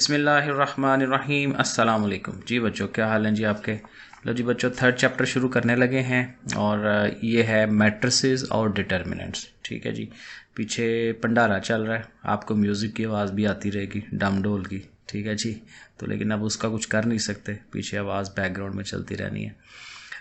बिस्मिल्लाहिर्रहमानिर्रहीम अस्सलाम वालेकुम। जी बच्चों, क्या हाल हैं जी आपके। लो जी बच्चों, थर्ड चैप्टर शुरू करने लगे हैं और ये है मैट्रिसेस और डिटर्मिनेंट्स। ठीक है जी, पीछे भंडारा चल रहा है, आपको म्यूज़िक की आवाज़ भी आती रहेगी, डम डोल की। ठीक है जी, तो लेकिन अब उसका कुछ कर नहीं सकते, पीछे आवाज़ बैकग्राउंड में चलती रहनी है।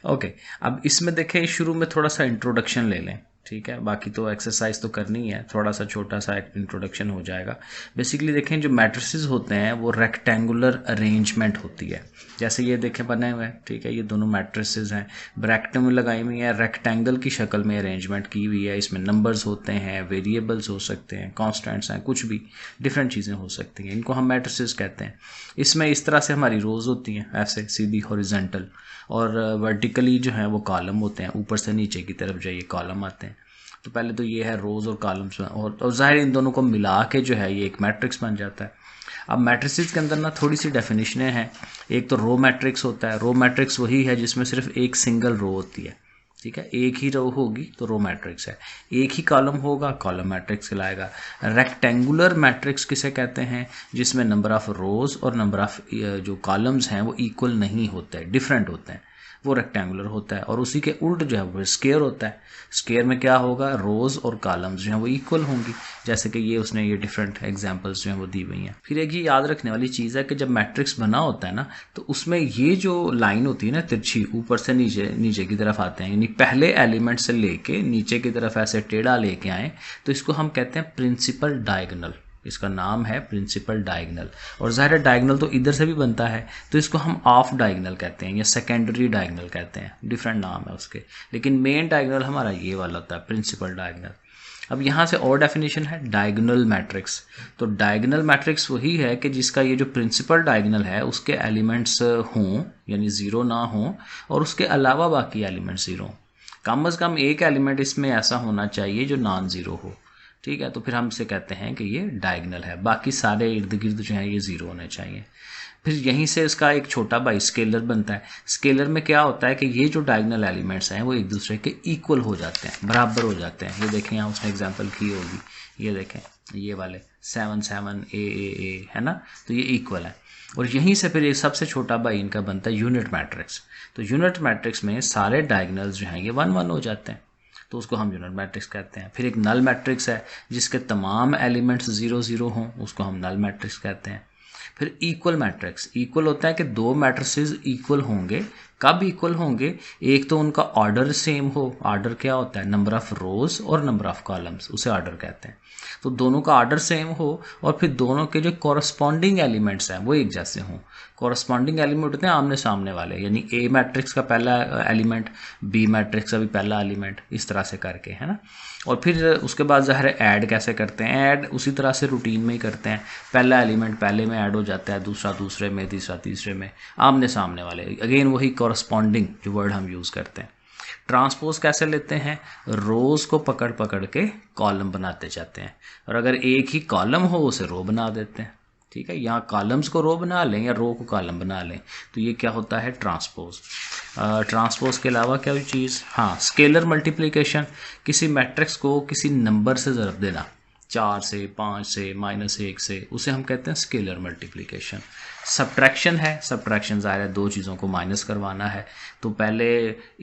ओके, अब इसमें देखें, शुरू में थोड़ा सा इंट्रोडक्शन ले लें। ठीक है, बाकी तो एक्सरसाइज तो करनी है, थोड़ा सा छोटा सा इंट्रोडक्शन हो जाएगा। बेसिकली देखें, जो मैट्रिसेस होते हैं वो रेक्टेंगुलर अरेंजमेंट होती है। जैसे ये देखें बने हुए हैं, ठीक है, ये दोनों मैट्रिसेस हैं, ब्रैकेट में लगाई हुई है, रेक्टेंगल की शक्ल में अरेंजमेंट की हुई है। इसमें नंबर्स होते हैं, वेरिएबल्स हो सकते हैं, कॉन्स्टेंट्स हैं, कुछ भी डिफरेंट चीज़ें हो सकती हैं, इनको हम मैट्रिसेस कहते हैं। इसमें इस तरह से हमारी रोज़ होती हैं, ऐसे सीधी हॉरिजॉन्टल, और वर्टिकली जो है वो कॉलम होते हैं, ऊपर से नीचे की तरफ जो ये कॉलम आते हैं। तो पहले तो ये है रोज़ और कॉलम्स, और ज़ाहिर इन दोनों को मिला के जो है ये एक मैट्रिक्स बन जाता है। अब मैट्रिसेस के अंदर ना थोड़ी सी डेफिनेशनें हैं। एक तो रो मैट्रिक्स होता है। रो मैट्रिक्स वही है जिसमें सिर्फ एक सिंगल रो होती है। ठीक है, एक ही रो होगी तो रो मैट्रिक्स है। एक ही कॉलम होगा, कॉलम मैट्रिक्स कहलाएगा। रेक्टेंगुलर मैट्रिक्स किसे कहते हैं? जिसमें नंबर ऑफ रोज और नंबर ऑफ जो कॉलम्स हैं वो इक्वल नहीं होते हैं, डिफरेंट होते हैं, वो रेक्टेंगुलर होता है। और उसी के उल्ट जो है वो स्क्वायर होता है। स्क्वायर में क्या होगा? रोज और कॉलम्स जो हैं वो इक्वल होंगी। जैसे कि ये उसने ये डिफरेंट एग्जांपल्स जो हैं वो दी हुई हैं। फिर एक ये याद रखने वाली चीज़ है कि जब मैट्रिक्स बना होता है ना, तो उसमें ये जो लाइन होती है ना तिरछी, ऊपर से नीचे नीचे की तरफ आते हैं, यानी पहले एलिमेंट से लेके नीचे की तरफ ऐसे टेढ़ा लेके आए, तो इसको हम कहते हैं प्रिंसिपल डायगोनल। इसका नाम है प्रिंसिपल डायगोनल। और ज़ाहिर डायगोनल तो इधर से भी बनता है, तो इसको हम ऑफ डायगोनल कहते हैं या सेकेंडरी डायगोनल कहते हैं, डिफरेंट नाम है उसके। लेकिन मेन डायगोनल हमारा ये वाला होता है, प्रिंसिपल डायगोनल। अब यहाँ से और डेफिनेशन है डायगोनल मैट्रिक्स। तो डायगोनल मैट्रिक्स वही है कि जिसका ये जो प्रिंसिपल डायगोनल है उसके एलिमेंट्स हों, यानी ज़ीरो ना हों, और उसके अलावा बाकी एलिमेंट्स ज़ीरो। कम से कम एक एलिमेंट इसमें ऐसा होना चाहिए जो नॉन ज़ीरो हो। ठीक है, तो फिर हम इसे कहते हैं कि ये डायगोनल है। बाकी सारे इर्द गिर्द जो है ये ज़ीरो होने चाहिए। फिर यहीं से इसका एक छोटा भाई स्केलर बनता है। स्केलर में क्या होता है कि ये जो डायगोनल एलिमेंट्स हैं वो एक दूसरे के इक्वल हो जाते हैं, बराबर हो जाते हैं। ये देखें, यहाँ उसने एग्जांपल की होगी, ये देखें ये वाले 7 7 ए है ना, तो ये इक्वल है। और यहीं से फिर एक सबसे छोटा भाई इनका बनता है यूनिट मैट्रिक्स। तो यूनिट मैट्रिक्स में सारे डायगोनल्स जो हैं ये 1 1 हो जाते हैं, तो उसको हम यूनिट मैट्रिक्स कहते हैं। फिर एक नल मैट्रिक्स है जिसके तमाम एलिमेंट्स 0 0 हों, उसको हम नल मैट्रिक्स कहते हैं। फिर इक्वल मैट्रिक्स, इक्वल होता है कि दो मैट्रिसेस इक्वल होंगे। कब इक्वल होंगे? एक तो उनका ऑर्डर सेम हो। ऑर्डर क्या होता है? नंबर ऑफ रोज और नंबर ऑफ कॉलम्स, उसे ऑर्डर कहते हैं। तो दोनों का ऑर्डर सेम हो, और फिर दोनों के जो कॉरस्पॉन्डिंग एलिमेंट्स हैं वो एक जैसे हों। कॉरस्पॉन्डिंग एलिमेंट होते हैं आमने सामने वाले, यानी ए मैट्रिक्स का पहला एलिमेंट बी मैट्रिक्स का भी पहला एलिमेंट, इस तरह से करके, है ना। और फिर उसके बाद ज़ाहिर ऐड कैसे करते हैं? ऐड उसी तरह से रूटीन में ही करते हैं। पहला एलिमेंट पहले में ऐड हो जाता है, दूसरा दूसरे में, तीसरा तीसरे में, आमने सामने वाले। अगेन वही कॉरस्पॉन्डिंग जो वर्ड हम यूज़ करते हैं। ट्रांसपोज कैसे लेते हैं? रोज़ को पकड़ पकड़ के कॉलम बनाते जाते हैं, और अगर एक ही कॉलम हो उसे रो बना देते हैं। ठीक है, यहाँ कॉलम्स को रो बना लें या रो को कॉलम बना लें, तो ये क्या होता है? ट्रांसपोज। ट्रांसपोज के अलावा क्या चीज़? हाँ, स्केलर मल्टीप्लिकेशन। किसी मैट्रिक्स को किसी नंबर से ज़रब देना, 4 से, 5 से, -1 से, उसे हम कहते हैं स्केलर मल्टीप्लिकेशन। सब्ट्रैक्शन है, सब्ट्रैक्शन ज़ाहिर है दो चीज़ों को माइनस करवाना है, तो पहले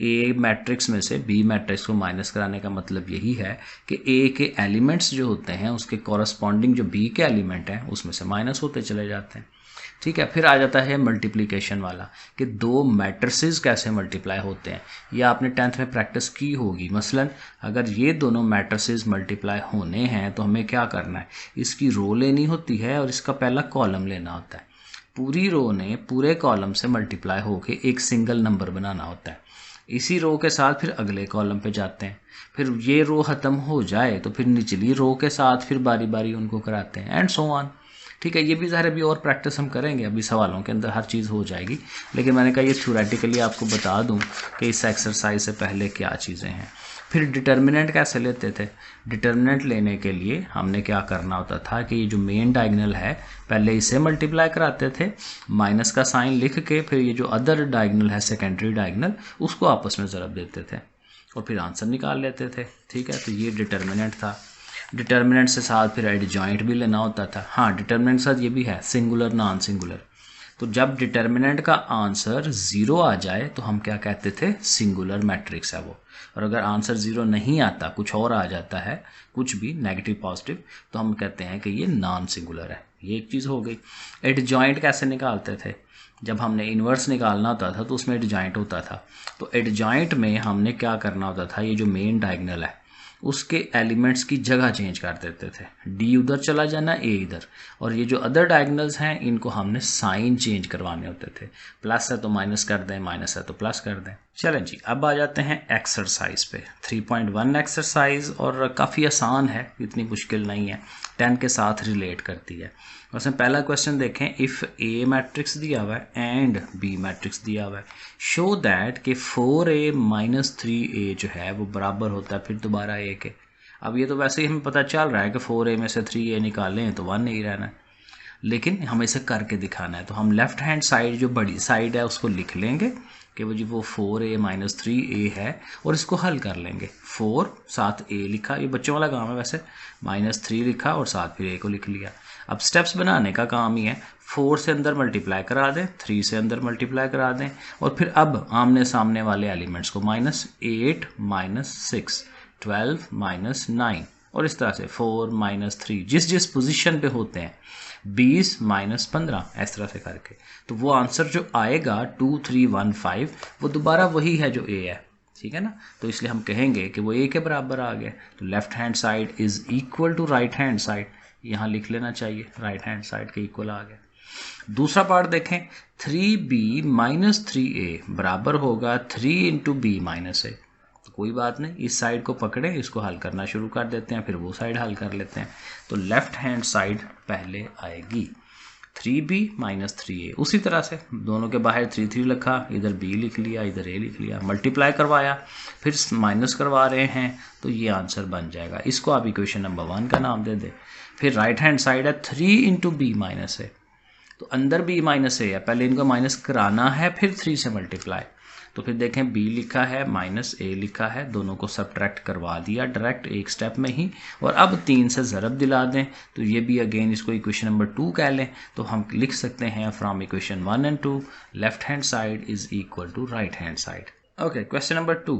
ए मैट्रिक्स में से बी मैट्रिक्स को माइनस कराने का मतलब यही है कि ए के एलिमेंट्स जो होते हैं उसके कॉरस्पॉन्डिंग जो बी के एलिमेंट हैं उसमें से माइनस होते चले जाते हैं। ठीक है, फिर आ जाता है मल्टीप्लिकेशन वाला, कि दो मैट्रिसेस कैसे मल्टीप्लाई होते हैं। यह आपने 10th में प्रैक्टिस की होगी। मसलन अगर ये दोनों मैट्रिसेस मल्टीप्लाई होने हैं तो हमें क्या करना है? इसकी रो लेनी होती है और इसका पहला कॉलम लेना होता है। पूरी रो ने पूरे कॉलम से मल्टीप्लाई होके एक सिंगल नंबर बनाना होता है। इसी रो के साथ फिर अगले कॉलम पे जाते हैं। फिर ये रो ख़त्म हो जाए तो फिर निचली रो के साथ फिर बारी बारी उनको कराते हैं, एंड सो ऑन। ठीक है, ये भी ज़ाहिर अभी और प्रैक्टिस हम करेंगे, अभी सवालों के अंदर हर चीज़ हो जाएगी, लेकिन मैंने कहा ये थ्योरेटिकली आपको बता दूं कि इस एक्सरसाइज से पहले क्या चीज़ें हैं। फिर डिटर्मिनेंट कैसे लेते थे? डिटर्मिनेंट लेने के लिए हमने क्या करना होता था कि ये जो मेन डायगोनल है पहले इसे मल्टीप्लाई कराते थे, माइनस का साइन लिख के, फिर ये जो अदर डायगोनल है सेकेंडरी डायगोनल उसको आपस में ज़रब देते थे और फिर आंसर निकाल लेते थे। ठीक है, तो ये डिटर्मिनेंट था। डिटर्मिनेंट से साथ फिर एडजॉइंट भी लेना होता था। हाँ, डिटर्मिनेंट के साथ ये भी है, सिंगुलर नॉन सिंगुलर। तो जब डिटर्मिनेंट का आंसर 0 आ जाए तो हम क्या कहते थे, सिंगुलर मैट्रिक्स है वो। और अगर आंसर 0 नहीं आता, कुछ और आ जाता है, कुछ भी नेगेटिव पॉजिटिव, तो हम कहते हैं कि ये नॉन सिंगुलर है। ये एक चीज़ हो गई। एडजॉइंट कैसे निकालते थे, जब हमने इन्वर्स निकालना होता था तो उसमें एडजॉइंट होता था। तो एडजॉइंट में हमने क्या करना होता था, ये जो मेन डायगोनल है उसके एलिमेंट्स की जगह चेंज कर देते थे। डी उधर चला जाना, ए इधर, और ये जो अदर डायगोनल्स हैं इनको हमने साइन चेंज करवाने होते थे। प्लस है तो माइनस कर दें, माइनस है तो प्लस कर दें। चलें जी, अब आ जाते हैं एक्सरसाइज पे। 3.1 एक्सरसाइज, और काफ़ी आसान है, इतनी मुश्किल नहीं है, 10 के साथ रिलेट करती है। उसमें पहला क्वेश्चन देखें, इफ़ ए मैट्रिक्स दिया हुआ है एंड बी मैट्रिक्स दिया हुआ है, शो दैट कि 4a - 3a जो है वो बराबर होता है फिर दोबारा a के। अब ये तो वैसे ही हमें पता चल रहा है कि 4a में से 3a निकालें तो 1 नहीं रहना है, लेकिन हमें इसे करके दिखाना है। तो हम लेफ्ट हैंड साइड जो बड़ी साइड है उसको लिख लेंगे कि वो जी वो 4a - 3a है, और इसको हल कर लेंगे। 4 साथ a लिखा, ये बच्चों वाला काम है वैसे, -3 लिखा और साथ फिर a को लिख लिया। अब स्टेप्स बनाने का काम ही है, 4 से अंदर मल्टीप्लाई करा दें, 3 से अंदर मल्टीप्लाई करा दें, और फिर अब आमने सामने वाले एलिमेंट्स को -8 - 6, 12 - 9, और इस तरह से 4 - 3 जिस जिस पोजीशन पे होते हैं, 20 - 15, इस तरह से करके। तो वो आंसर जो आएगा 2315 वो दोबारा वही है जो a है, ठीक है ना। तो इसलिए हम कहेंगे कि वो a के बराबर आ गया। तो left hand side is equal to right hand side, यहाँ लिख लेना चाहिए, राइट हैंड साइड के इक्वल आ गया। दूसरा पार्ट देखें, 3b - 3a बराबर होगा 3 × b - a। तो कोई बात नहीं, इस साइड को पकड़े, इसको हल करना शुरू कर देते हैं, फिर वो साइड हल कर लेते हैं। तो लेफ्ट हैंड साइड पहले आएगी, 3b - 3a। उसी तरह से दोनों के बाहर 3 लिखा, इधर b लिख लिया, इधर a लिख लिया, मल्टीप्लाई करवाया, फिर माइनस करवा रहे हैं, तो ये आंसर बन जाएगा। इसको आप इक्वेशन नंबर 1 का नाम दे दे। फिर राइट हैंड साइड है 3 × b - a, तो अंदर b - a है, पहले इनको माइनस कराना है, फिर 3 से मल्टीप्लाई। तो फिर देखें b लिखा है -a लिखा है, दोनों को सब्ट्रैक्ट करवा दिया डायरेक्ट एक स्टेप में ही, और अब 3 से ज़रब दिला दें, तो ये भी अगेन इसको इक्वेशन नंबर 2 कह लें। तो हम लिख सकते हैं from equation 1 and 2 left hand side is equal to right hand side. Okay, question number 2,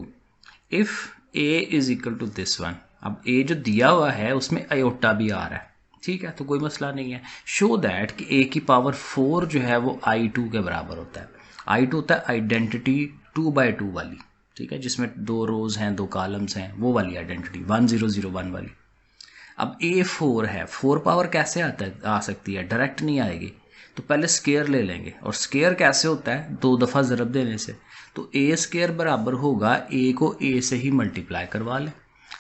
if a is equal to this one. अब a जो दिया हुआ है उसमें आयोटा भी आ रहा है, ठीक है, तो कोई मसला नहीं है। शो दैट कि a की पावर 4 जो है वो i2 के बराबर होता है। i2 होता है आइडेंटिटी 2/2 वाली, ठीक है, जिसमें 2 रोज हैं, 2 कॉलम्स हैं, वो वाली आइडेंटिटी 1001 वाली। अब a 4 है, 4 पावर कैसे आ सकती है, डायरेक्ट नहीं आएगी, तो पहले स्केयर ले लेंगे, और स्केयर कैसे होता है, 2 दफ़ा ज़रब देने से। तो a² बराबर होगा, a को a से ही मल्टीप्लाई करवा लें।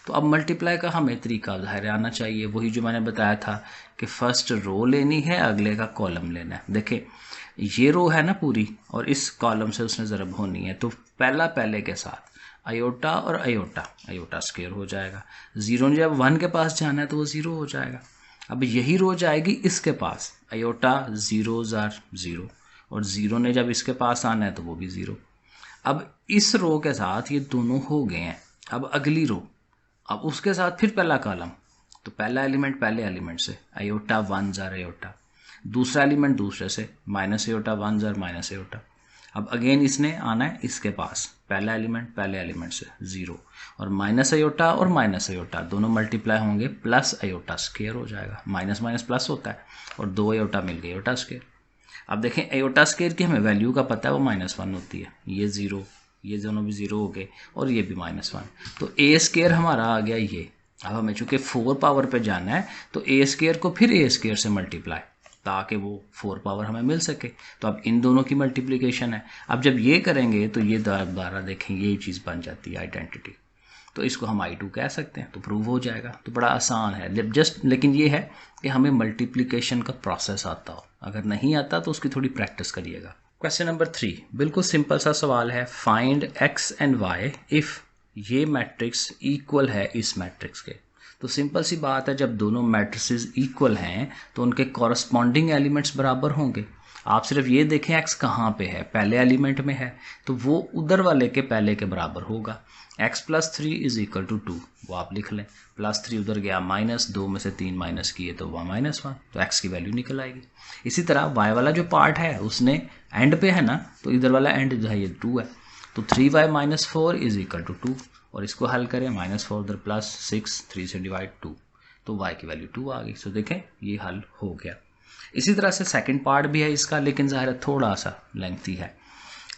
तो अब मल्टीप्लाई का हमें तरीका ज़ाहिर आना चाहिए, वही जो मैंने बताया था कि फर्स्ट रो लेनी है, अगले का कॉलम लेना है। देखें ये रो है ना पूरी, और इस कॉलम से उसने ज़रब होनी है, तो पहला पहले के साथ आयोटा और आयोटा, आयोटा स्क्वायर हो जाएगा। 0 ने जब 1 के पास जाना है तो वो 0 हो जाएगा। अब यही रो जाएगी इसके पास, आयोटा 0 ज़ार 0, और 0 ने जब इसके पास आना है तो वो भी 0। अब इस रो के साथ ये दोनों हो गए हैं। अब अगली रो, अब उसके साथ फिर पहला कॉलम, तो पहला एलिमेंट पहले एलिमेंट से आयोटा 1 ज़ार आयोटा, दूसरा एलिमेंट दूसरे से माइनस आयोटा 1 ज़ार माइनस आयोटा। अब अगेन इसने आना है इसके पास, पहला एलिमेंट पहले एलिमेंट से 0, और माइनस आयोटा और माइनस आयोटा दोनों मल्टीप्लाई होंगे, प्लस आयोटा स्क्वायर हो जाएगा, माइनस माइनस प्लस होता है, और 2 आयोटा मिल गए आयोटा स्क्वायर। अब देखें आयोटा स्क्वायर की हमें वैल्यू का पता है, वो -1 होती है, ये 0, ये दोनों भी 0 हो गए, और ये भी -1, तो a² हमारा आ गया ये। अब हमें चूँकि 4 पावर पे जाना है तो a² को फिर a² से मल्टीप्लाई, ताकि वो 4 पावर हमें मिल सके। तो अब इन दोनों की मल्टीप्लिकेशन है। अब जब ये करेंगे तो ये दोबारा देखें ये चीज़ बन जाती है आइडेंटिटी, तो इसको हम I2 कह सकते हैं, तो प्रूव हो जाएगा। तो बड़ा आसान है, जस्ट लेकिन ये है कि हमें मल्टीप्लिकेशन का प्रोसेस आता हो, अगर नहीं आता तो उसकी थोड़ी प्रैक्टिस करिएगा। क्वेश्चन नंबर 3 बिल्कुल सिंपल सा सवाल है, find x and y if ये मैट्रिक्स इक्वल है इस मैट्रिक्स के। तो सिंपल सी बात है, जब दोनों मैट्रिसेस इक्वल हैं तो उनके कॉरस्पॉन्डिंग एलिमेंट्स बराबर होंगे। आप सिर्फ ये देखें x कहाँ पे है, पहले एलिमेंट में है तो वो उधर वाले के पहले के बराबर होगा। x plus 3 is equal to 2, वो आप लिख लें। प्लस 3 उधर गया, माइनस 2 में से 3 माइनस किए तो वह -1, तो x की वैल्यू निकल आएगी। इसी तरह y वाला जो पार्ट है उसने एंड पे है ना, तो इधर वाला एंड जो है ये 2 है, तो 3y minus 4 is equal to 2, और इसको हल करें, -4 उधर प्लस 6, 3 से डिवाइड 2, तो y की वैल्यू 2 आ गई। सो देखें ये हल हो गया। इसी तरह से सेकंड पार्ट भी है इसका, लेकिन ज़ाहिर है थोड़ा सा लेंथी है।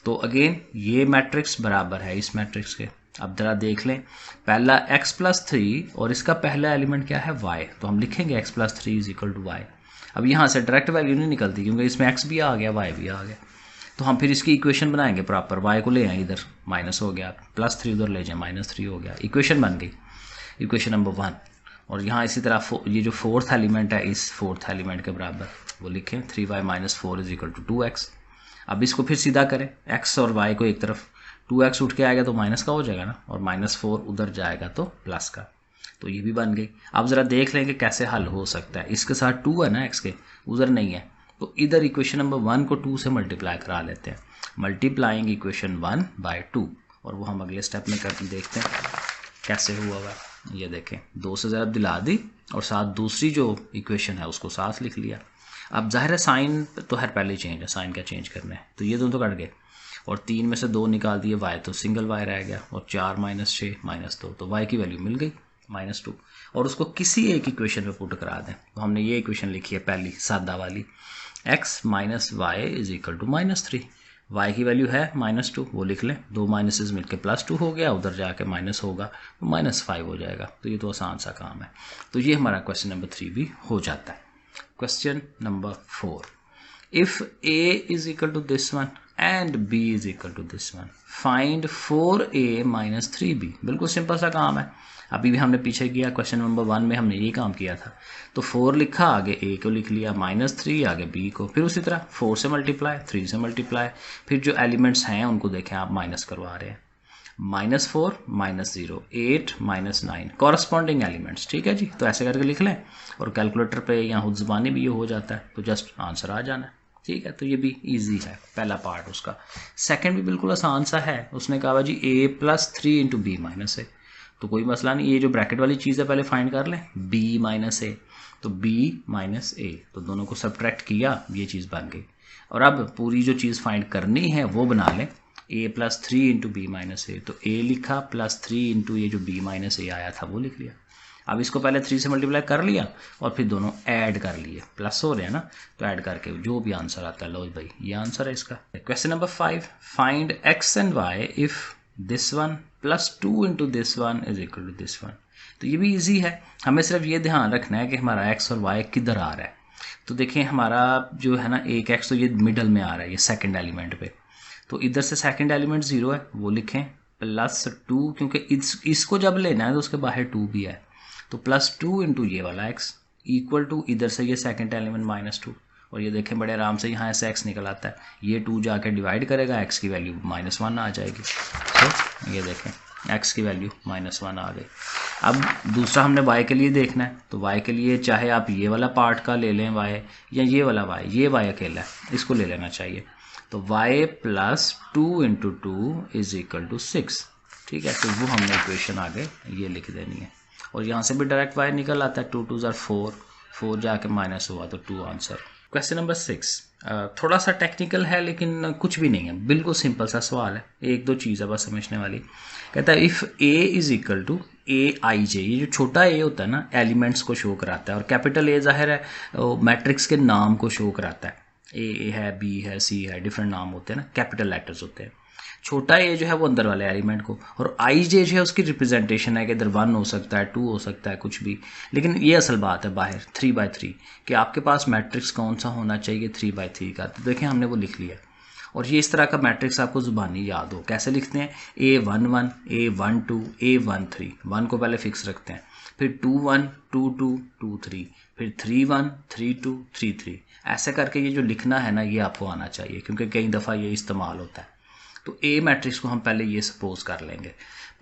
तो अगेन ये मैट्रिक्स बराबर है इस मैट्रिक्स के। अब ज़रा देख लें, पहला x प्लस 3 और इसका पहला एलिमेंट क्या है y, तो हम लिखेंगे x plus 3 is equal to y। अब यहाँ से डायरेक्ट वैल्यू नहीं निकलती क्योंकि इसमें x भी आ गया y भी आ गया, तो हम फिर इसकी इक्वेशन बनाएंगे प्रॉपर। y को ले आए इधर, माइनस हो गया, प्लस 3 उधर ले जाए, -3 हो गया, इक्वेशन बन गई, इक्वेशन नंबर 1। और यहाँ इसी तरह ये जो फोर्थ एलिमेंट है इस फोर्थ एलिमेंट के बराबर वो लिखें, 3y minus 4 is equal to 2x। अब इसको फिर सीधा करें, x और y को एक तरफ, 2x उठ के आएगा तो माइनस का हो जाएगा ना, और -4 उधर जाएगा तो प्लस का, तो ये भी बन गई। अब ज़रा देख लें कि कैसे हल हो सकता है। इसके साथ 2 है ना x के, उधर नहीं है, तो इधर इक्वेशन नंबर 1 को 2 से मल्टीप्लाई करा लेते हैं, मल्टीप्लाइंग इक्वेशन 1 बाय 2, और वो हम अगले स्टेप में करके देखते हैं कैसे हुआ हुआ। ये देखें, 2 से ज़रा दिला दी और साथ दूसरी जो इक्वेशन है उसको साथ लिख लिया। अब जाहिर है साइन तो हर पहले चेंज है, साइन क्या चेंज करना है, तो ये दोनों तो कट गए, और 3 में से 2 निकाल दिए, y तो सिंगल y रह गया, और 4 माइनस 6 माइनस 2, तो y की वैल्यू मिल गई -2, और उसको किसी एक इक्वेशन में पुट करा दें। तो हमने ये इक्वेशन लिखी है पहली सादा वाली, x minus Y is equal to -3, y की वैल्यू है -2, वो लिख लें, 2 माइनसेस मिलकर +2 हो गया, उधर जाके माइनस होगा तो -5 हो जाएगा। तो ये तो आसान सा काम है। तो ये हमारा क्वेश्चन नंबर 3 भी हो जाता है। Question number 4, if a is equal to this one and b is equal to this one, find 4a minus 3b। बिल्कुल सिंपल सा काम है, अभी भी हमने पीछे किया, क्वेश्चन नंबर 1 में हमने ये काम किया था। तो 4 लिखा, आगे a को लिख लिया, -3 आगे b को, फिर उसी तरह 4 से मल्टीप्लाई, 3 से मल्टीप्लाई, फिर जो एलिमेंट्स हैं उनको देखें आप माइनस करवा रहे हैं, -4 -0 8 -9 कॉरस्पॉन्डिंग एलिमेंट्स, ठीक है जी। तो ऐसे करके लिख लें, और कैलकुलेटर पे या खुद ज़बानी भी ये हो जाता है, तो जस्ट आंसर आ जाना है, ठीक है। तो ये भी इजी है पहला पार्ट उसका। सेकंड भी बिल्कुल आसान सा है, उसने कहा जी a plus 3 into B minus A, तो कोई मसला नहीं, ये जो ब्रैकेट वाली चीज़ है पहले फाइंड कर लें, b माइनस ए, तो b माइनस ए, तो दोनों को सब्ट्रैक्ट किया, ये चीज़ बन गई। और अब पूरी जो चीज़ फाइंड करनी है वो बना लें, a plus 3 into B minus A, तो a लिखा प्लस 3 इंटू ये जो b माइनस ए आया था वो लिख लिया। अब इसको पहले 3 से मल्टीप्लाई कर लिया और फिर दोनों ऐड कर लिए, प्लस हो रहे हैं ना, तो ऐड करके जो भी आंसर आता है, लो भाई ये आंसर है इसका। Question number 5, find x and y if this one plus 2 into this one is equal to this one. तो ये भी इजी है, हमें सिर्फ ये ध्यान रखना है कि हमारा x और y किधर आ रहा है। तो देखिए हमारा जो है ना एक x तो ये मिडल में आ रहा है, ये सेकंड एलिमेंट पे, तो इधर से सेकंड एलिमेंट 0 है, वो लिखें, +2, क्योंकि इसको जब लेना है तो उसके बाहर 2 भी है, तो +2 इंटू ये वाला x इक्वल टू इधर से ये सेकंड एलिमेंट -2, और ये देखें बड़े आराम से यहाँ से x निकल आता है, ये 2 जाके डिवाइड करेगा, x की वैल्यू -1 आ जाएगी। तो ये देखें x की वैल्यू -1 आ गई। अब दूसरा हमने y के लिए देखना है, तो y के लिए चाहे आप ये वाला पार्ट का ले लें y, या ये वाला y, ये y अकेला है, इसको ले लेना चाहिए। तो y plus 2 into 2 is equal to 6, ठीक है। तो वो हमने इक्वेशन आगे ये लिख देनी है, और यहाँ से भी डायरेक्ट y निकल आता है, 2 2 ज़ार 4, 4 जाके माइनस हुआ तो 2 आंसर। क्वेश्चन नंबर 6 थोड़ा सा टेक्निकल है लेकिन कुछ भी नहीं है, बिल्कुल सिंपल सा सवाल है, एक दो चीज़ है बस समझने वाली। कहता है if a is equal to aij, ये जो छोटा a होता है ना एलिमेंट्स को शो कराता है, और कैपिटल A जाहिर है मैट्रिक्स के नाम को शो कराता है, a है, b है, c है, डिफरेंट नाम होते हैं ना, कैपिटल लेटर्स होते हैं। छोटा a जो है वो अंदर वाले एलिमेंट को, और ij जो है उसकी रिप्रेजेंटेशन है कि इधर 1 हो सकता है, 2 हो सकता है, कुछ भी। लेकिन ये असल बात है बाहर 3/3 कि आपके पास मैट्रिक्स कौन सा होना चाहिए 3/3 का। तो देखें हमने वो लिख लिया, और ये इस तरह का मैट्रिक्स आपको ज़ुबानी याद हो, कैसे लिखते हैं, A11 A12 A13, 1 को पहले फिक्स रखते हैं, फिर 21 22 23, फिर 31 32 33, ऐसे करके ये जो लिखना है ना ये आपको आना चाहिए, क्योंकि कई दफ़ा ये इस्तेमाल होता है। तो ए मैट्रिक्स को हम पहले ये सपोज कर लेंगे।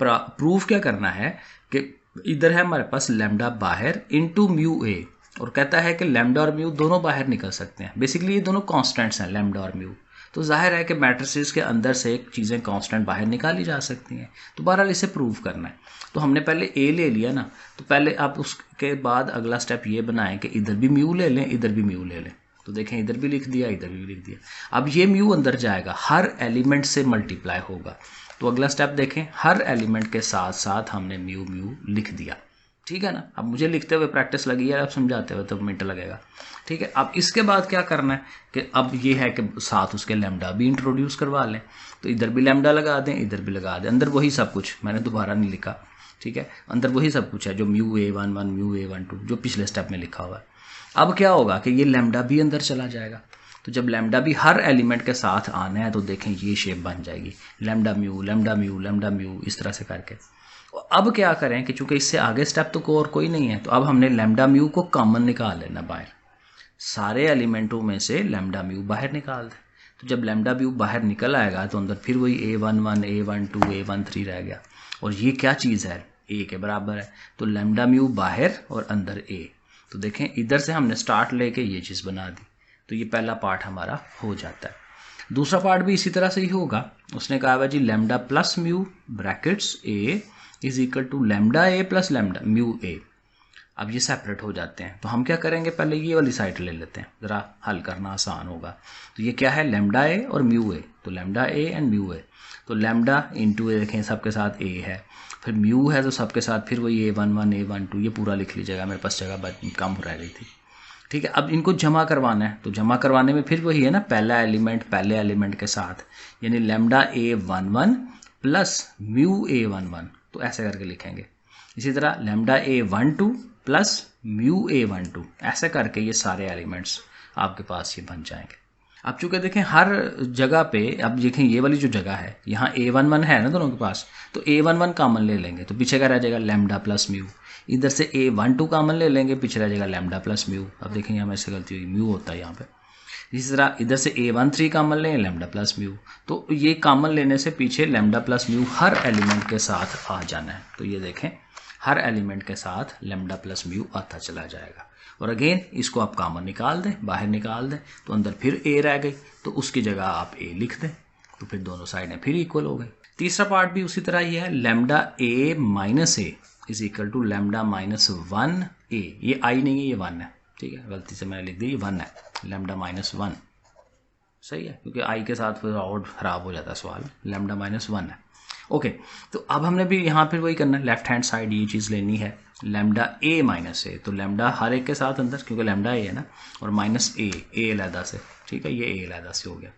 प्रूफ क्या करना है कि इधर है हमारे पास लैम्डा बाहर इंटू म्यू ए, और कहता है कि लैम्डा और म्यू दोनों बाहर निकल सकते हैं। बेसिकली ये दोनों कांस्टेंट्स हैं, लैम्डा और म्यू। तो जाहिर है कि मैट्रिसेस के अंदर से चीज़ें कांस्टेंट बाहर निकाली जा सकती हैं। तो बहरहाल इसे प्रूव करना है। तो हमने पहले ए ले लिया ना, तो पहले आप उसके बाद अगला स्टेप ये बनाएं कि इधर भी म्यू ले लें, इधर भी म्यू ले लें। तो देखें इधर भी लिख दिया, इधर भी लिख दिया। अब ये म्यू अंदर जाएगा, हर एलिमेंट से मल्टीप्लाई होगा। तो अगला स्टेप देखें, हर एलिमेंट के साथ साथ हमने म्यू म्यू लिख दिया। ठीक है ना। अब मुझे लिखते हुए प्रैक्टिस लगी है, अब समझाते हुए तो मिनट लगेगा। ठीक है। अब इसके बाद क्या करना है कि अब ये है कि साथ उसके लैम्डा भी इंट्रोड्यूस करवा लें। तो इधर भी लैम्डा लगा दें, इधर भी लगा दें। अंदर वही सब कुछ, मैंने दोबारा नहीं लिखा। ठीक है। अंदर वही सब कुछ है जो म्यू A11 म्यू A12 जो पिछले स्टेप में लिखा हुआ है। अब क्या होगा कि ये लैम्डा भी अंदर चला जाएगा। तो जब लैम्डा भी हर एलिमेंट के साथ आना है तो देखें ये शेप बन जाएगी, lambda mu lambda mu lambda mu, इस तरह से करके। अब क्या करें कि चूंकि इससे आगे स्टेप तो और कोई नहीं है, तो अब हमने लैम्डा म्यू को कॉमन निकाल लेना बाहर। सारे एलिमेंटों में से लैम्डा म्यू बाहर निकाल दें। तो जब लैम्डा म्यू बाहर निकल आएगा तो अंदर फिर वही A11 A12 A13 रह गया। और ये क्या चीज़ है, ए के बराबर है। तो लैम्डा म्यू बाहर और अंदर ए। तो देखें इधर से हमने स्टार्ट लेके ये चीज़ बना दी। तो ये पहला पार्ट हमारा हो जाता है। दूसरा पार्ट भी इसी तरह से ही होगा। उसने कहा हुआ जी lambda plus mu brackets A is equal to lambda A plus lambda mu A. अब ये सेपरेट हो जाते हैं। तो हम क्या करेंगे, पहले ये वाली साइड ले लेते हैं, ज़रा हल करना आसान होगा। तो ये क्या है, लैम्डा ए और म्यू ए। तो lambda A and mu A. तो लैम्डा इंटू ए देखें सबके साथ ए है, फिर म्यू है तो सबके साथ फिर वही A11 A12, ये पूरा लिख लीजिएगा, मेरे पास जगह कम रह गई थी। ठीक है। अब इनको जमा करवाना है। तो जमा करवाने में फिर वही है ना, पहला एलिमेंट पहले एलिमेंट के साथ, यानी lambda A11 plus mu A11। तो ऐसे करके लिखेंगे। इसी तरह lambda A12 plus mu A12, ऐसे करके ये सारे एलिमेंट्स आपके पास ये बन जाएंगे। अब चूंकि देखें हर जगह पे, अब देखें ये वाली जो जगह है यहाँ A11 है ना दोनों के पास, तो A11 कॉमन ले लेंगे तो पीछे क्या रह जाएगा, लैम्डा प्लस म्यू। इधर से A12 कॉमन ले लेंगे, पीछे रह जाएगा लैम्डा प्लस म्यू। अब देखें यहाँ मेरे से गलती हुई, म्यू होता है यहाँ पे। इसी तरह इधर से A13 कॉमन लें, लैम्डा प्लस म्यू। तो ये कॉमन लेने से पीछे लैम्डा प्लस म्यू हर एलिमेंट के साथ आ जाना है। तो ये देखें हर एलिमेंट के साथ लैम्डा प्लस म्यू आता चला जाएगा। और अगेन इसको आप कॉमन निकाल दें, बाहर निकाल दें, तो अंदर फिर ए रह गई, तो उसकी जगह आप ए लिख दें, तो फिर दोनों साइडें फिर इक्वल हो गई। तीसरा पार्ट भी उसी तरह ही है, lambda A minus A is equal to lambda minus 1 A. ये आई नहीं है, ये 1 है। ठीक है, गलती से मैंने लिख दी, ये 1 है, लैम्डा माइनस 1 सही है, क्योंकि आई के साथ फिर और खराब हो जाता है सवाल। लैम्डा माइनस 1 है। ओके, तो अब हमने भी यहाँ फिर वही करना है, लेफ्ट हैंड साइड ये चीज़ लेनी है, लैम्डा ए माइनस ए। तो लैम्डा हर एक के साथ अंदर, क्योंकि लैम्डा ए है ना, और माइनस ए अलहदा से। ठीक है, ये ए अलहदा से हो गया।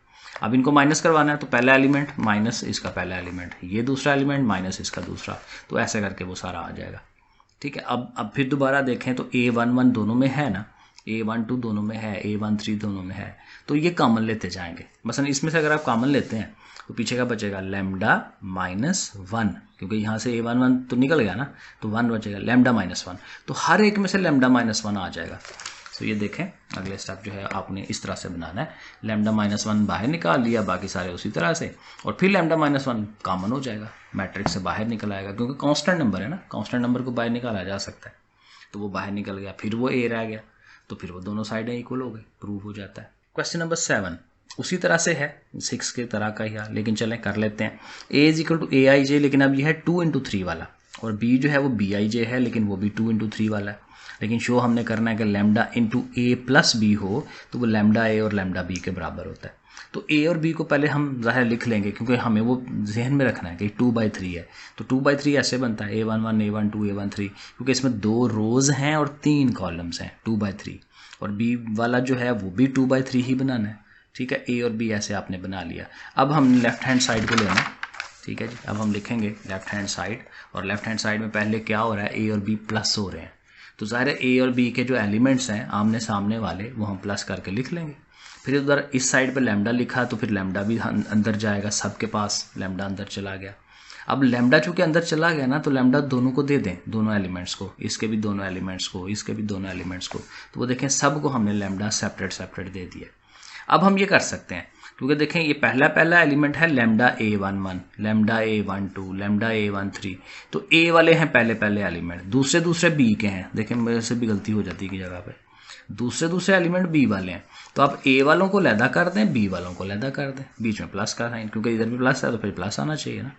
अब इनको माइनस करवाना है, तो पहला एलिमेंट माइनस इसका पहला एलिमेंट, ये दूसरा एलिमेंट माइनस इसका दूसरा, तो ऐसे करके वो सारा आ जाएगा। ठीक है। अब फिर दोबारा देखें तो A11 दोनों में है ना, A12 दोनों में है, A13 दोनों में है, तो ये कॉमन लेते जाएंगे। मसलन इसमें से अगर आप कॉमन लेते हैं तो पीछे का बचेगा लैम्डा माइनस 1, क्योंकि यहाँ से A11 तो निकल गया ना, तो 1 बचेगा, लैम्डा माइनस 1। तो हर एक में से लैम्डा माइनस 1 आ जाएगा। तो ये देखें अगले स्टेप जो है आपने इस तरह से बनाना है, लैम्डा माइनस 1 बाहर निकाल लिया, बाकी सारे उसी तरह से, और फिर लैम्डा माइनस 1 कॉमन हो जाएगा, मैट्रिक्स से बाहर निकल आएगा, क्योंकि कांस्टेंट नंबर है ना, कांस्टेंट नंबर को बाहर निकाला जा सकता है। तो वो बाहर निकल गया, फिर वो ए रह गया, तो फिर वो दोनों साइडें इक्वल हो गई, प्रूव हो जाता है। क्वेश्चन नंबर 7 उसी तरह से है, 6 के तरह का ही, लेकिन चलें कर लेते हैं। ए इज इक्वल टू ए आई जे, लेकिन अब ये है 2 इंटू 3 वाला, और बी जो है वो बी आई जे है, लेकिन वो भी 2 इंटू 3 वाला है। लेकिन शो हमने करना है कि lambda into A plus B हो, तो वो लैम्डा ए और लैम्डा बी के बराबर होता है। तो ए और बी को पहले हम ज़ाहिर लिख लेंगे, क्योंकि हमें वो जहन में रखना है कि 2/3 है। तो 2/3 ऐसे बनता है, A11 A12 A13, क्योंकि इसमें 2 रोज़ हैं और 3 कॉलम्स हैं, 2/3। और बी वाला जो है वो भी 2/3 ही बनाना है। ठीक है, ए और बी ऐसे आपने बना लिया। अब हम लेफ्ट हैंड साइड को लेना। ठीक है जी, अब हम लिखेंगे लेफ्ट हैंड साइड, और लेफ्ट हैंड साइड में पहले क्या हो रहा है, ए और बी प्लस हो रहे हैं। तो ज़ाहिर है ए और बी के जो एलिमेंट्स हैं आमने सामने वाले, वो हम प्लस करके लिख लेंगे। फिर उधर इस साइड पे लैम्डा लिखा, तो फिर लैम्डा भी अंदर जाएगा, सबके पास लैम्डा अंदर चला गया। अब लैम्डा चूंकि अंदर चला गया ना, तो लैम्डा दोनों को दे दें, दोनों एलिमेंट्स को, इसके भी दोनों एलिमेंट्स को, इसके भी दोनों एलिमेंट्स को। तो वो देखें सबको हमने लैम्डा सेपरेट दे दिया। अब हम ये कर सकते हैं, क्योंकि देखें ये पहला एलिमेंट है lambda A11, lambda A12, lambda A13, तो ए वाले हैं पहले एलिमेंट, दूसरे बी के हैं। देखें मेरे से भी गलती हो जाती है की जगह पे, दूसरे एलिमेंट बी वाले हैं, तो आप ए वालों को लैदा कर दें, बी वालों को लैदा कर दें, बीच में प्लस का साइन, क्योंकि इधर भी प्लस है तो फिर प्लस आना चाहिए ना।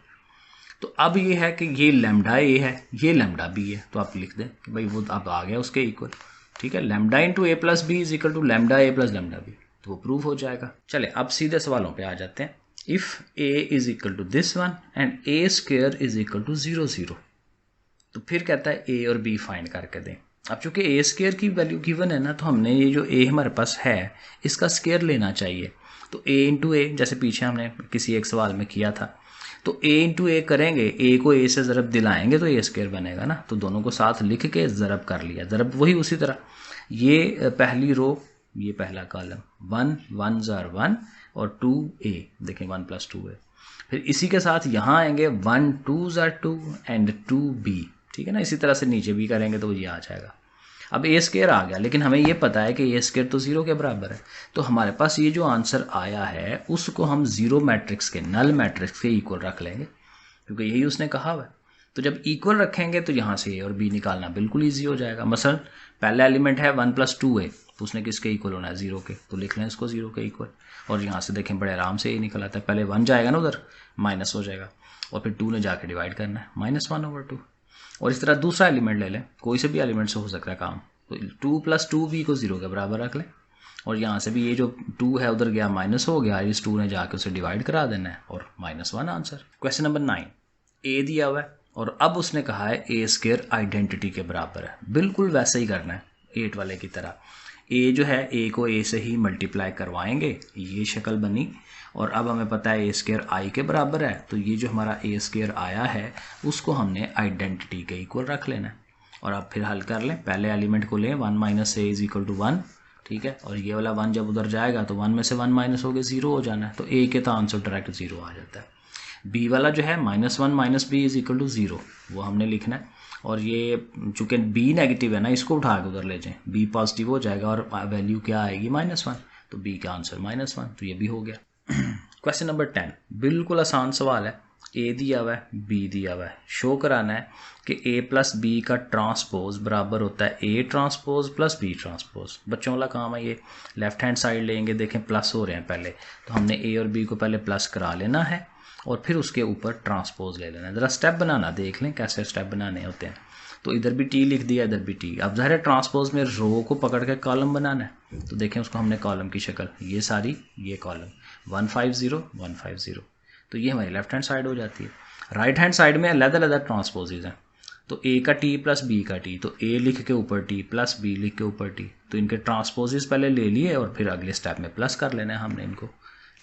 तो अब ये है कि ये लैम्डा ए है, ये लैम्डा बी है, तो आप लिख दें कि भाई वो अब आ गया उसके इक्वल। ठीक है, lambda into A plus B is equal to lambda A plus lambda B, तो वो प्रूव हो जाएगा। चले अब सीधे सवालों पे आ जाते हैं। If A is equal to this one and A square is equal to 0 0, तो फिर कहता है ए और बी फाइंड करके दें। अब चूंकि ए स्क्वेयर की वैल्यू गिवन है ना, तो हमने ये जो ए हमारे पास है इसका स्क्वेयर लेना चाहिए। तो ए इंटू ए, जैसे पीछे हमने किसी एक सवाल में किया था, तो ए इंटू ए करेंगे, ए को ए से ज़रब दिलाएंगे तो ए स्क्वेयर बनेगा ना, तो दोनों को साथ लिख के ज़रब कर लिया। ज़रब वही उसी तरह, ये पहली रो, ये पहला कॉलम, 1 1 ज़ार 1 और 2 ए, देखें 1 + 2 है। फिर इसी के साथ यहाँ आएंगे 1 2 ज़ार 2 एंड 2 बी, ठीक है ना। इसी तरह से नीचे भी करेंगे तो ये आ जाएगा। अब ए स्क्वेयर आ गया, लेकिन हमें ये पता है कि ए स्क्वेयर तो 0 के बराबर है, तो हमारे पास ये जो आंसर आया है उसको हम 0 मैट्रिक्स के, नल मैट्रिक्स के इक्वल रख लेंगे, क्योंकि यही उसने कहा हुआ है। तो जब इक्वल रखेंगे तो यहाँ से ए और बी निकालना बिल्कुल ईजी हो जाएगा। मसलन पहला एलिमेंट है 1 + 2 है, तो उसने किसके इक्वल होना है, 0 के, तो लिख लें इसको 0 के इक्वल। और यहाँ से देखें बड़े आराम से ए निकल आता है, पहले 1 जाएगा ना उधर, माइनस हो जाएगा, और फिर 2 ने जाके डिवाइड करना है, -1/2। और इस तरह दूसरा एलिमेंट ले लें, कोई से भी एलिमेंट से हो सकता है काम, तो 2 + 2b को 0 के बराबर रख लें। और यहाँ से भी ये जो 2 है उधर गया, माइनस हो गया, इस 2 ने जाके उसे डिवाइड करा देना है, और -1 आंसर। क्वेश्चन नंबर 9, ए दिया हुआ है और अब उसने कहा है ए स्क्वेयर आइडेंटिटी के बराबर है। बिल्कुल वैसे ही करना है 8 वाले की तरह। ए जो है, ए को ए से ही मल्टीप्लाई करवाएंगे, ये शक्ल बनी। और अब हमें पता है ए स्क्वेयर आई के बराबर है, तो ये जो हमारा ए स्क्वेयर आया है उसको हमने आइडेंटिटी के इक्वल रख लेना है। और अब फिर हल कर लें, पहले एलिमेंट को लें, 1 - a = 1, ठीक है। और ये वाला 1 जब उधर जाएगा तो 1 में से 1 माइनस हो गया, 0 हो जाना है, तो a के तो आंसर डायरेक्ट 0 आ जाता है। b वाला जो है -1 - b = 0, वो हमने लिखना है। और ये चूँकि b नेगेटिव है ना, इसको उठा के उधर ले जाएं, b पॉजिटिव हो जाएगा और वैल्यू क्या आएगी, -1, तो b का आंसर -1, तो ये भी हो गया। क्वेश्चन नंबर 10, बिल्कुल आसान सवाल है। ए दिया हुआ है, बी दिया हुआ है, शो कराना है कि ए प्लस बी का ट्रांसपोज बराबर होता है A transpose plus B transpose. बच्चों वाला काम है ये। लेफ्ट हैंड साइड लेंगे, देखें प्लस हो रहे हैं पहले, तो हमने ए और बी को पहले प्लस करा लेना है और फिर उसके ऊपर ट्रांसपोज ले लेना है। ज़रा स्टेप बनाना देख लें कैसे स्टेप बनाने होते हैं। तो इधर भी टी लिख दिया, इधर भी टी। अब ज़ाहिर है ट्रांसपोज में रो को पकड़ के कॉलम बनाना है, तो देखें उसको हमने कॉलम की शक्ल, ये सारी, ये कॉलम 150 150, तो ये हमारी लेफ्ट हैंड साइड हो जाती है। राइट हैंड साइड में अलग-अलग ट्रांसपोजेज हैं, तो ए का टी प्लस बी का टी, तो ए लिख के ऊपर टी प्लस बी लिख के ऊपर टी, तो इनके ट्रांसपोजेज पहले ले लिए और फिर अगले स्टेप में प्लस कर लेना है हमने इनको,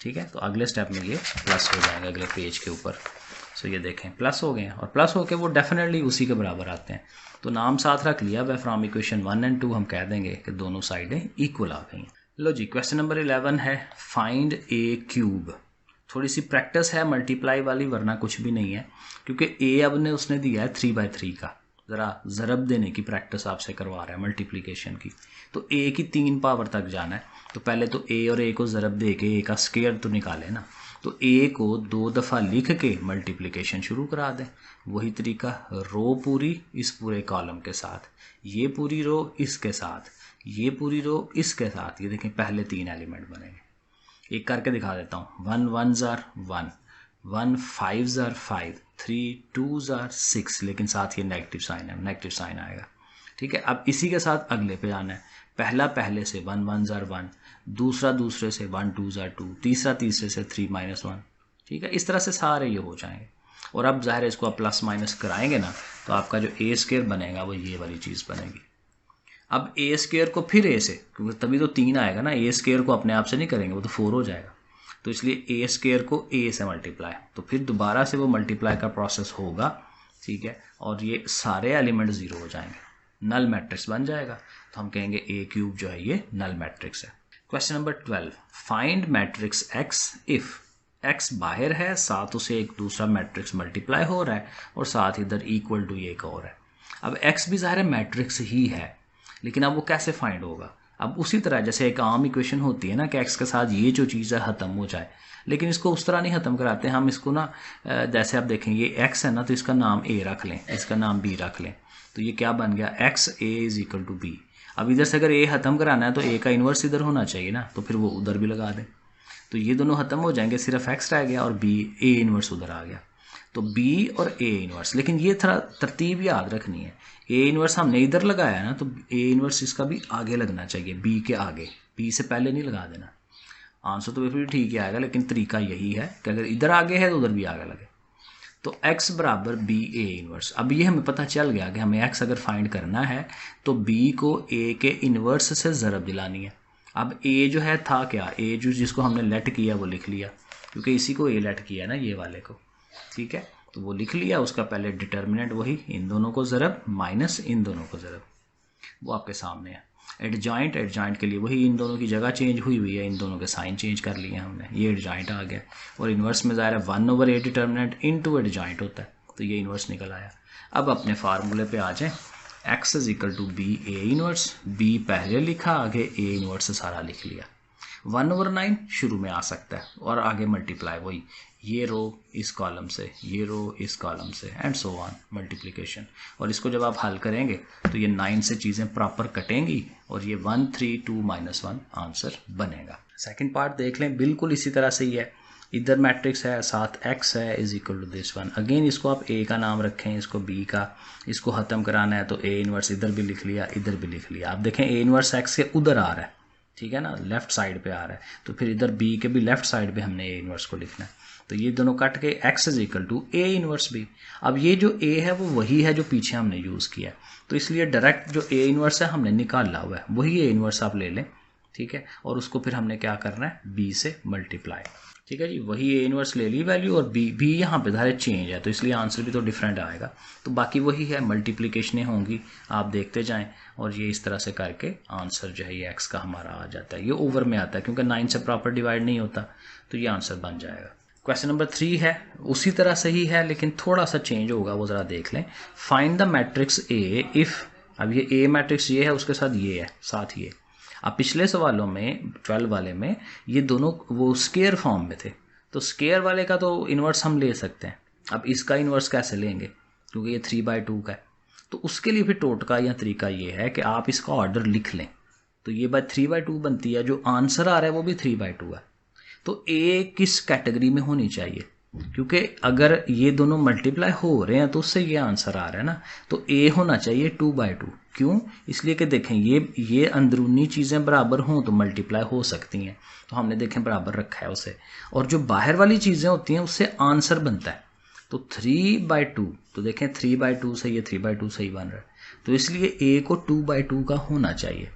ठीक है। तो अगले स्टेप में ये प्लस हो जाएगा अगले पेज के ऊपर। सो ये देखें प्लस हो गए, और प्लस होके वो डेफिनेटली उसी के बराबर आते हैं, तो नाम साथ रख लिया वह फ्रॉम इक्वेशन 1 और 2 हम कह देंगे कि दोनों साइडें इक्वल आ गई। लो जी, क्वेश्चन नंबर 11 है, फाइंड ए क्यूब। थोड़ी सी प्रैक्टिस है मल्टीप्लाई वाली, वरना कुछ भी नहीं है, क्योंकि ए अब ने उसने दिया है 3/3 का, ज़रा ज़रब देने की प्रैक्टिस आपसे करवा रहा है मल्टीप्लिकेशन की। तो ए की 3 पावर तक जाना है, तो पहले तो ए और ए को ज़रब दे के ए का स्क्वायर तो निकाले ना, तो ए को 2 दफ़ा लिख के मल्टीप्लिकेशन शुरू करा दें। वही तरीका, रो पूरी इस पूरे कॉलम के साथ, ये पूरी रो इसके साथ, ये पूरी रो इसके साथ। ये देखें पहले 3 एलिमेंट बनेंगे, एक करके दिखा देता हूँ। 1 1 ज़ार 1, 1 5 ज़ार 5, 3 2 ज़ार 6, लेकिन साथ ये नेगेटिव साइन है, नेगेटिव साइन आएगा, ठीक है। अब इसी के साथ अगले पे आना है, पहला पहले से 1 1 ज़ार 1, दूसरा दूसरे से 1 2 ज़ार 2, तीसरा तीसरे से 3 -1, ठीक है। इस तरह से सारे ये हो जाएंगे। और अब ज़ाहिर है इसको आप प्लस माइनस कराएंगे ना, तो आपका जो ए स्क्वायर बनेगा वो ये वाली चीज़ बनेगी। अब ए स्क्वायर को फिर ए से, क्योंकि तभी तो 3 आएगा ना, ए स्क्वायर को अपने आप से नहीं करेंगे, वो तो 4 हो जाएगा, तो इसलिए ए स्क्वायर को ए से मल्टीप्लाई, तो फिर दोबारा से वो मल्टीप्लाई का प्रोसेस होगा, ठीक है। और ये सारे एलिमेंट 0 हो जाएंगे, नल मैट्रिक्स बन जाएगा, तो हम कहेंगे ए क्यूब जो है ये नल मैट्रिक्स है। Question number 12, find matrix x if x बाहर है, साथ उसे एक दूसरा मैट्रिक्स मल्टीप्लाई हो रहा है और साथ इधर इक्वल टू एक और है। अब एक्स भी ज़ाहिर है मैट्रिक्स ही है, लेकिन अब वो कैसे फाइंड होगा। अब उसी तरह जैसे एक आम इक्वेशन होती है ना कि एक्स के साथ ये जो चीज़ है ख़त्म हो जाए, लेकिन इसको उस तरह नहीं ख़त्म कराते हम इसको ना, जैसे आप देखें ये एक्स है ना, तो इसका नाम ए रख लें, इसका नाम बी रख लें, तो ये क्या बन गया, X A is equal to B. अब इधर से अगर ए ख़त्म कराना है तो ए का इन्वर्स इधर होना चाहिए ना, तो फिर वो उधर भी लगा दें। तो ये दोनों ख़त्म हो जाएंगे, सिर्फ एक्स रह गया और बी ए इन्वर्स उधर आ गया। तो बी और ए इन्वर्स, लेकिन ये थोड़ा तरतीब याद रखनी है। ए इन्वर्स हमने इधर लगाया है ना, तो ए इन्वर्स इसका भी आगे लगना चाहिए, बी के आगे, बी से पहले नहीं लगा देना। आंसर तो फिर ठीक ही आएगा, लेकिन तरीका यही है कि अगर इधर आगे है तो उधर भी आगे लगे। तो x बराबर बी ए इन्वर्स। अब ये हमें पता चल गया कि हमें x अगर फाइंड करना है तो b को a के इन्वर्स से ज़रब दिलानी है। अब a जो है था क्या, a जो जिसको हमने लेट किया वो लिख लिया, क्योंकि इसी को a लेट किया ना, ये वाले को, ठीक है, तो वो लिख लिया। उसका पहले डिटर्मिनेंट वही, इन दोनों को ज़रब माइनस इन दोनों को ज़रब, वो आपके सामने है। एडजॉइंट, एडजॉइंट के लिए वही, इन दोनों की जगह चेंज हुई हुई है, इन दोनों के साइन चेंज कर लिए हमने, ये एडजॉइंट आ गया। और इन्वर्स में ज़ाहिर है 1/a डिटर्मिनेंट इनटू एडजॉइंट होता है, तो ये इन्वर्स निकल आया। अब अपने फार्मूले पे आ जाएं, x is equal to B A inverse, B पहले लिखा, आगे ए इन्वर्स सारा लिख लिया। 1/9 शुरू में आ सकता है और आगे मल्टीप्लाई वही, ये रो इस कॉलम से, ये रो इस कॉलम से, एंड सो ऑन मल्टीप्लिकेशन। और इसको जब आप हल करेंगे तो ये 9 से चीज़ें प्रॉपर कटेंगी और ये 1 3 2 -1 आंसर बनेगा। सेकंड पार्ट देख लें, बिल्कुल इसी तरह से ही है। इधर मैट्रिक्स है, साथ x है is equal to this one. Again इसको आप a का नाम रखें, इसको b का, इसको ख़त्म कराना है तो a इन्वर्स इधर भी लिख लिया, इधर भी लिख लिया। आप देखें a इन्वर्स x के उधर आ रहा है, ठीक है ना, लेफ्ट साइड पे आ रहा है, तो फिर इधर b के भी लेफ्ट साइड पे हमने a इन्वर्स को लिखना है। तो ये दोनों कट के x is equal to a inverse b। अब ये जो a है वो वही है जो पीछे हमने यूज़ किया है, तो इसलिए डायरेक्ट जो a इन्वर्स है हमने निकाला हुआ है, वही a इन्वर्स आप ले लें, ठीक है, और उसको फिर हमने क्या करना है, b से मल्टीप्लाई, ठीक है जी। वही a इन्वर्स ले ली वैल्यू, और b यहाँ पे धारे चेंज है तो इसलिए आंसर भी तो डिफरेंट आएगा। तो बाकी वही है, मल्टीप्लिकेशनें होंगी, आप देखते जाएं, और ये इस तरह से करके आंसर जो है ये x का हमारा आ जाता है। ये ओवर में आता है क्योंकि 9 से प्रॉपर डिवाइड नहीं होता, तो ये आंसर बन जाएगा। क्वेश्चन नंबर 3 है, उसी तरह से ही है लेकिन थोड़ा सा चेंज होगा, वो ज़रा देख लें। Find the matrix A if, अब ये A मैट्रिक्स ये है, उसके साथ ये है, साथ ये। अब पिछले सवालों में 12 वाले में ये दोनों वो स्केयर फॉर्म में थे, तो स्केयर वाले का तो इन्वर्स हम ले सकते हैं। अब इसका इन्वर्स कैसे लेंगे, क्योंकि ये 3/2 का है, तो उसके लिए फिर टोटका या तरीका ये है कि आप इसका ऑर्डर लिख लें। तो ये बात 3/2 बनती है, जो आंसर आ रहा है वो भी 3/2 है। तो ए किस कैटेगरी में होनी चाहिए, क्योंकि अगर ये दोनों मल्टीप्लाई हो रहे हैं तो उससे ये आंसर आ रहा है ना, तो ए होना चाहिए 2/2। क्यों, इसलिए कि देखें ये अंदरूनी चीज़ें बराबर हों तो मल्टीप्लाई हो सकती हैं, तो हमने देखें बराबर रखा है उसे, और जो बाहर वाली चीज़ें होती हैं उससे आंसर बनता है। तो 3/2, तो देखें 3/2 से ये 3/2 सही बन रहा है, तो इसलिए ए को 2/2 का होना चाहिए।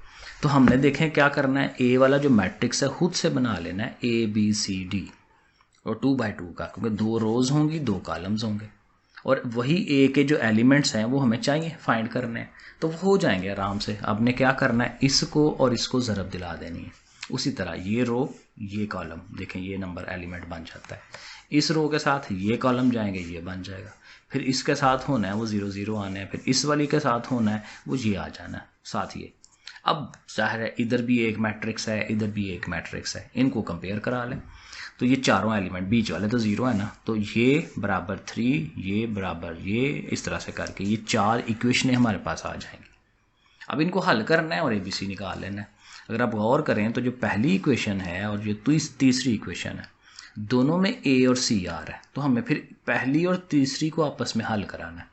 तो हमने देखें क्या करना है, ए वाला जो मैट्रिक्स है खुद से बना लेना है, ABCD, और 2/2 का, क्योंकि 2 रोज होंगी 2 कॉलम्स होंगे, और वही ए के जो एलिमेंट्स हैं वो हमें चाहिए फाइंड करने हैं, तो वो हो जाएंगे आराम से। आपने क्या करना है, इसको और इसको ज़रब दिला देनी है। उसी तरह ये रो ये कॉलम, देखें ये नंबर एलिमेंट बन जाता है, इस रो के साथ ये कॉलम जाएंगे, ये बन जाएगा, फिर इसके साथ होना है वो 0 0 आना है, फिर इस वाली के साथ होना है वो ये आ जाना है साथ ये। अब जाहिर है इधर भी एक मैट्रिक्स है, इधर भी एक मैट्रिक्स है, इनको कंपेयर करा लें। तो ये चारों एलिमेंट, बीच वाले तो 0 है ना, तो ये बराबर 3, ये बराबर ये, इस तरह से करके ये 4 इक्वेशनें हमारे पास आ जाएंगी। अब इनको हल करना है और ABC निकाल लेना है। अगर आप गौर करें तो जो पहली इक्वेशन है और जो तीसरी इक्वेशन है, दोनों में A और C आ रहा है, तो हमें फिर पहली और तीसरी को आपस में हल कराना है,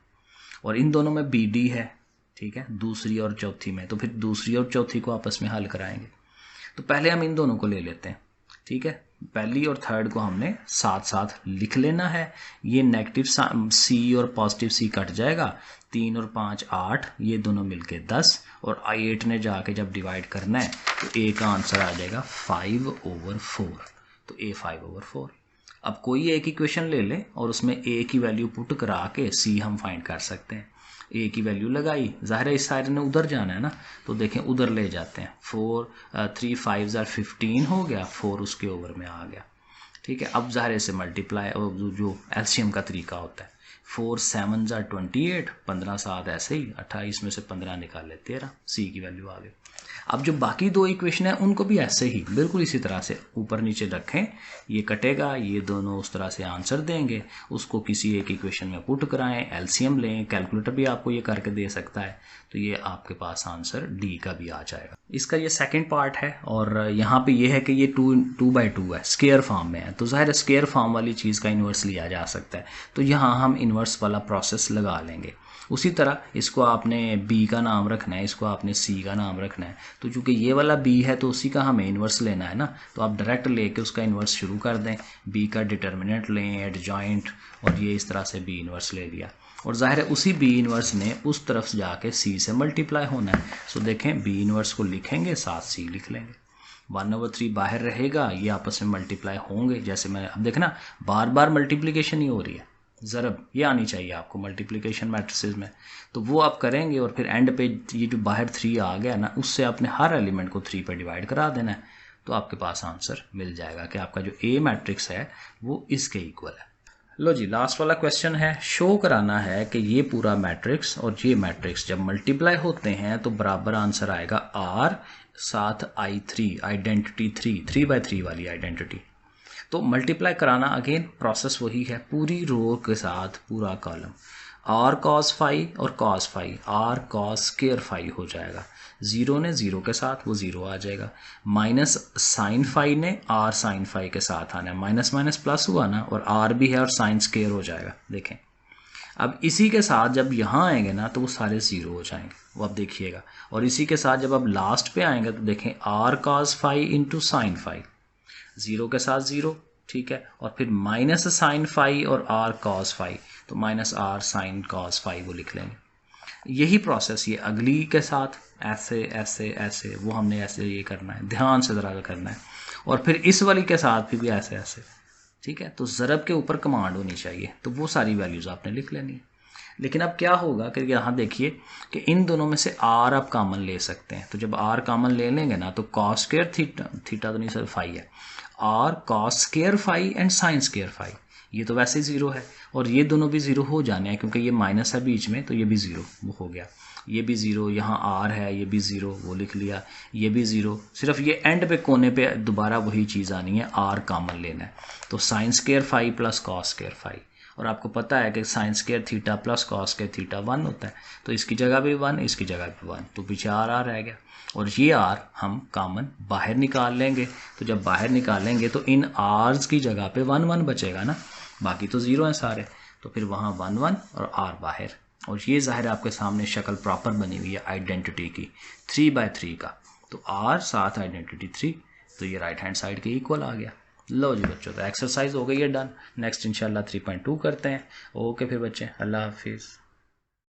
और इन दोनों में BD है, ठीक है, दूसरी और चौथी में, तो फिर दूसरी और चौथी को आपस में हल कराएंगे। तो पहले हम इन दोनों को ले लेते हैं, ठीक है, पहली और थर्ड को हमने साथ साथ लिख लेना है। ये नेगेटिव C और पॉजिटिव C कट जाएगा, 3 और 5 8, ये दोनों मिलके 10, और 8 ने जाके जब डिवाइड करना है तो A का आंसर आ जाएगा 5/4, तो A 5/4। अब कोई एक इक्वेशन ले लें और उसमें A की वैल्यू पुट करा के C हम फाइंड कर सकते हैं। A की वैल्यू लगाई, जाहिर है इस साइड ने उधर जाना है ना, तो देखें उधर ले जाते हैं, 3 5 15 हो गया, 4 उसके ओवर में आ गया, ठीक है। अब जाहिर से मल्टीप्लाई, और जो एलसीएम का तरीका होता है, 4 7 जा 28, 15 7 ऐसे ही 28 में से 15 निकाले 13, सी की वैल्यू आ गई। अब जो बाकी दो इक्वेशन है उनको भी ऐसे ही बिल्कुल इसी तरह से ऊपर नीचे रखें, ये कटेगा, ये दोनों उस तरह से आंसर देंगे, उसको किसी एक इक्वेशन में पुट कराएं, एलसीएम लें, कैलकुलेटर भी आपको ये करके दे सकता है, तो ये आपके पास आंसर डी का भी आ जाएगा। इसका ये सेकंड पार्ट है और यहाँ पे ये है कि ये 2/2 है, स्क्वायर फॉर्म में है, तो ज़ाहिर है स्क्वायर फॉर्म वाली चीज़ का इन्वर्स लिया जा सकता है, तो यहाँ हम इन्वर्स वाला प्रोसेस लगा लेंगे। उसी तरह इसको आपने b का नाम रखना है, इसको आपने c का नाम रखना है, तो चूंकि ये वाला b है तो उसी का हमें इन्वर्स लेना है ना, तो आप डायरेक्ट लेके उसका इन्वर्स शुरू कर दें, b का डिटर्मिनेंट लें, एडजॉइंट, और ये इस तरह से b इन्वर्स ले लिया, और जाहिर है उसी b इन्वर्स ने उस तरफ जाके c से मल्टीप्लाई होना है। सो देखें b इन्वर्स को लिखेंगे, साथ c लिख लेंगे, 1/3 बाहर रहेगा, ये आपस में मल्टीप्लाई होंगे। जैसे मैं अब देखना बार बार मल्टीप्लिकेशन ही हो रही है, ज़रब ये आनी चाहिए आपको मल्टीप्लिकेशन मैट्रिसेस में, तो वो आप करेंगे और फिर एंड पे ये जो बाहर 3 आ गया ना, उससे आपने हर एलिमेंट को 3 पे डिवाइड करा देना है, तो आपके पास आंसर मिल जाएगा कि आपका जो ए मैट्रिक्स है वो इसके इक्वल है। लो जी, लास्ट वाला क्वेश्चन है, शो कराना है कि ये पूरा मैट्रिक्स और ये मैट्रिक्स जब मल्टीप्लाई होते हैं तो बराबर आंसर आएगा आर साथ I3, आइडेंटिटी 3/3 वाली आइडेंटिटी। तो मल्टीप्लाई कराना अगेन प्रोसेस वही है, पूरी रो के साथ पूरा कॉलम, आर कॉस फाई और cos phi, R cos square phi हो जाएगा, 0 ने 0 के साथ वो 0 आ जाएगा, माइनस साइन फाई ने आर साइन फाई के साथ आना है, माइनस माइनस प्लस हुआ ना, और आर भी है और साइन स्क्वायर हो जाएगा। देखें अब इसी के साथ जब यहाँ आएंगे ना तो वो सारे 0 हो जाएंगे, वो अब देखिएगा, और इसी के साथ जब अब लास्ट पे आएंगे तो देखें R cos phi into sine phi, 0 के साथ 0, ठीक है, और फिर माइनस साइन फाई और आर कॉस फाई, तो minus R sine cos phi वो लिख लेंगे। यही प्रोसेस ये अगली के साथ ऐसे ऐसे ऐसे, वो हमने ऐसे ये करना है, ध्यान से ज़रा करना है, और फिर इस वाली के साथ भी ऐसे ऐसे, ठीक है। तो ज़रब के ऊपर कमांड होनी चाहिए, तो वो सारी वैल्यूज़ आपने लिख लेनी है। लेकिन अब क्या होगा कि यहाँ देखिए कि इन दोनों में से आर आप कॉमन ले सकते हैं, तो जब आर कॉमन ले लेंगे ना तो कॉस स्क्वायर थीटा तो नहीं सर फाई है, R cos square phi and sine square phi, ये तो वैसे ही 0 है, और ये दोनों भी 0 हो जाने हैं क्योंकि ये माइनस है बीच में, तो ये भी 0 वो हो गया, ये भी 0, यहाँ आर है ये भी 0 वो लिख लिया, ये भी 0, सिर्फ ये एंड पे कोने पे दोबारा वही चीज़ आनी है, आर कॉमन लेना है, तो sine square phi plus cos square phi, और आपको पता है कि sine square theta plus cos square theta 1 होता है, तो इसकी जगह भी 1, इसकी जगह भी 1, तो पीछे आर रह गया, और ये आर हम कॉमन बाहर निकाल लेंगे, तो जब बाहर निकालेंगे तो इन आर्स की जगह पे 1 1 बचेगा ना, बाकी तो 0 हैं सारे, तो फिर वहाँ 1 1 और आर बाहर, और ये ज़ाहिर आपके सामने शक्ल प्रॉपर बनी हुई है आइडेंटिटी की 3/3 का, तो आर साथ आइडेंटिटी 3, तो ये राइट हैंड साइड के इक्वल आ गया। लो जी बच्चों, तो एक्सरसाइज हो गई है डन, नेक्स्ट इंशाल्लाह 3.2 करते हैं। ओके फिर बच्चे, अल्लाह हाफिज़।